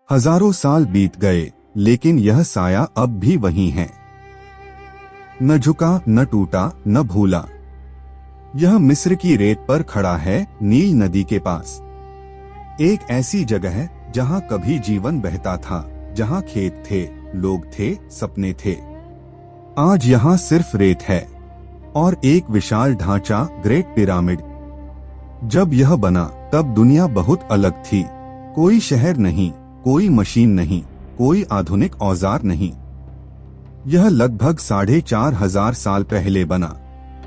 हजारों साल बीत गए, लेकिन यह साया अब भी वही है। न झुका, न टूटा, न भूला। यह मिस्र की रेत पर खड़ा है, नील नदी के पास। एक ऐसी जगह जहां कभी जीवन बहता था, जहां खेत थे, लोग थे, सपने थे। आज यहां सिर्फ रेत है और एक विशाल ढांचा, ग्रेट पिरामिड। जब यह बना तब दुनिया बहुत अलग थी। कोई शहर नहीं, कोई मशीन नहीं, कोई आधुनिक औजार नहीं। यह लगभग 4,500 साल पहले बना।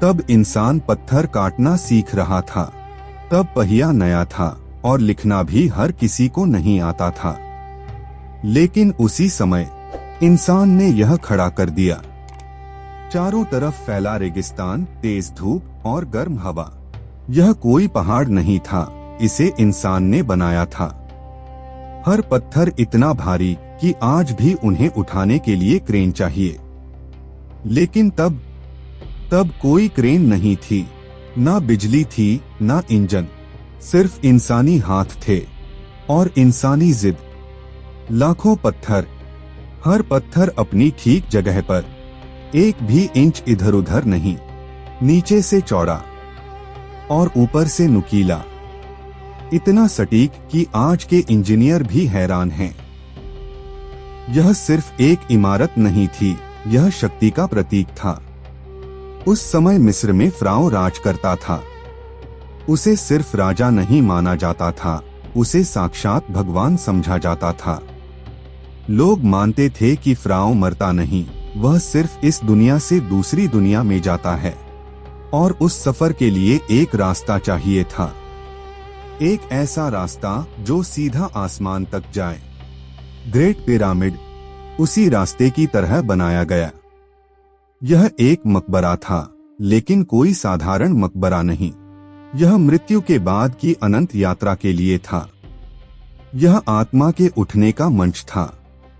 तब इंसान पत्थर काटना सीख रहा था। तब पहिया नया था और लिखना भी हर किसी को नहीं आता था। लेकिन उसी समय इंसान ने यह खड़ा कर दिया। चारों तरफ फैला रेगिस्तान, तेज धूप और गर्म हवा। यह कोई पहाड़ नहीं था, इसे इंसान ने बनाया था। हर पत्थर इतना भारी कि आज भी उन्हें उठाने के लिए क्रेन चाहिए। लेकिन तब कोई क्रेन नहीं थी, ना बिजली थी, ना इंजन। सिर्फ इंसानी हाथ थे और इंसानी जिद। लाखों पत्थर, हर पत्थर अपनी ठीक जगह पर, एक भी इंच इधर उधर नहीं। नीचे से चौड़ा और ऊपर से नुकीला। इतना सटीक कि आज के इंजीनियर भी हैरान हैं। यह सिर्फ एक इमारत नहीं थी, यह शक्ति का प्रतीक था। उस समय मिस्र में फ़राओ राज करता था। उसे सिर्फ राजा नहीं माना जाता था, उसे साक्षात भगवान समझा जाता था। लोग मानते थे कि फ़राओ मरता नहीं, वह सिर्फ इस दुनिया से दूसरी दुनिया में जाता है और उस सफर के लिए एक रास्ता चाहिए था। एक ऐसा रास्ता जो सीधा आसमान तक जाए। ग्रेट पिरामिड उसी रास्ते की तरह बनाया गया। यह एक मकबरा था, लेकिन कोई साधारण मकबरा नहीं। यह मृत्यु के बाद की अनंत यात्रा के लिए था। यह आत्मा के उठने का मंच था।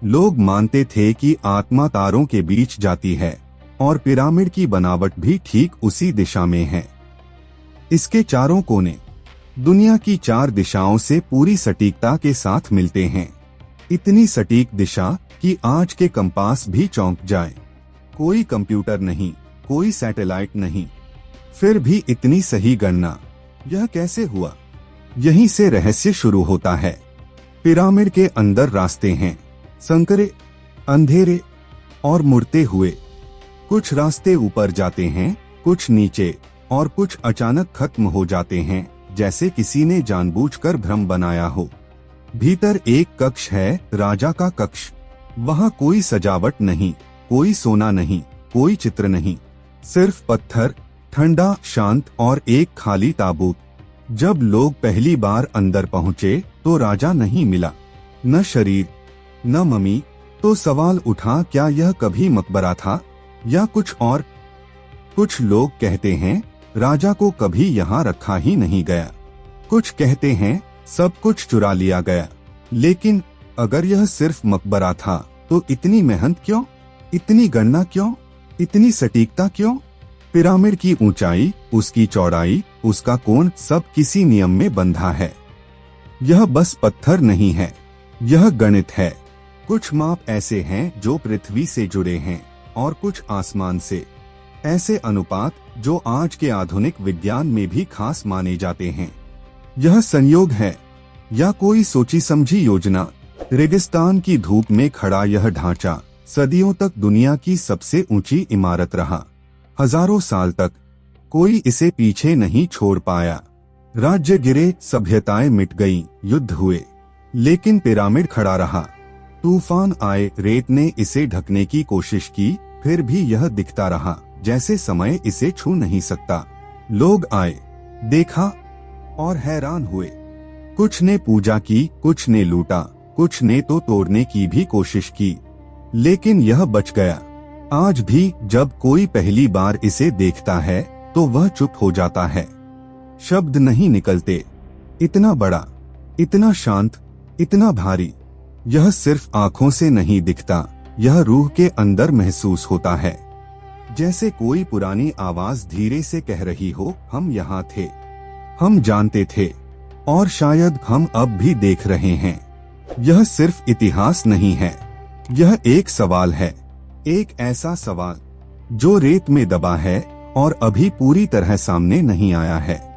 लोग मानते थे कि आत्मा तारों के बीच जाती है और पिरामिड की बनावट भी ठीक उसी दिशा में है। इसके चारों कोने दुनिया की 4 दिशाओं से पूरी सटीकता के साथ मिलते हैं। इतनी सटीक दिशा कि आज के कंपास भी चौंक जाए। कोई कंप्यूटर नहीं, कोई सैटेलाइट नहीं, फिर भी इतनी सही गणना। यह कैसे हुआ? यहीं से रहस्य शुरू होता है। पिरामिड के अंदर रास्ते हैं, संकरे, अंधेरे और मुड़ते हुए। कुछ रास्ते ऊपर जाते हैं, कुछ नीचे, और कुछ अचानक खत्म हो जाते हैं, जैसे किसी ने जानबूझकर भ्रम बनाया हो। भीतर एक कक्ष है, राजा का कक्ष। वहाँ कोई सजावट नहीं, कोई सोना नहीं, कोई चित्र नहीं, सिर्फ पत्थर, ठंडा, शांत और एक खाली ताबूत। जब लोग पहली बार अंदर पहुँचे तो राजा नहीं मिला, न शरीर, न मम्मी। तो सवाल उठा, क्या यह कभी मकबरा था या कुछ और? कुछ लोग कहते हैं राजा को कभी यहाँ रखा ही नहीं गया। कुछ कहते हैं सब कुछ चुरा लिया गया। लेकिन अगर यह सिर्फ मकबरा था तो इतनी मेहनत क्यों? इतनी गणना क्यों? इतनी सटीकता क्यों? पिरामिड की ऊंचाई, उसकी चौड़ाई, उसका कोण, सब किसी नियम में बंधा है। यह बस पत्थर नहीं है, यह गणित है। कुछ माप ऐसे हैं जो पृथ्वी से जुड़े हैं और कुछ आसमान से। ऐसे अनुपात जो आज के आधुनिक विज्ञान में भी खास माने जाते हैं। यह संयोग है या कोई सोची समझी योजना? रेगिस्तान की धूप में खड़ा यह ढांचा सदियों तक दुनिया की सबसे ऊंची इमारत रहा। हजारों साल तक कोई इसे पीछे नहीं छोड़ पाया। राज्य गिरे, सभ्यताएं मिट गईं, युद्ध हुए, लेकिन पिरामिड खड़ा रहा। तूफान आए, रेत ने इसे ढकने की कोशिश की, फिर भी यह दिखता रहा जैसे समय इसे छू नहीं सकता। लोग आए, देखा और हैरान हुए। कुछ ने पूजा की, कुछ ने लूटा, कुछ ने तो तोड़ने की भी कोशिश की, लेकिन यह बच गया। आज भी जब कोई पहली बार इसे देखता है तो वह चुप हो जाता है। शब्द नहीं निकलते। इतना बड़ा, इतना शांत, इतना भारी। यह सिर्फ आंखों से नहीं दिखता, यह रूह के अंदर महसूस होता है। जैसे कोई पुरानी आवाज धीरे से कह रही हो, हम यहाँ थे, हम जानते थे, और शायद हम अब भी देख रहे हैं। यह सिर्फ इतिहास नहीं है, यह एक सवाल है, एक ऐसा सवाल जो रेत में दबा है और अभी पूरी तरह सामने नहीं आया है।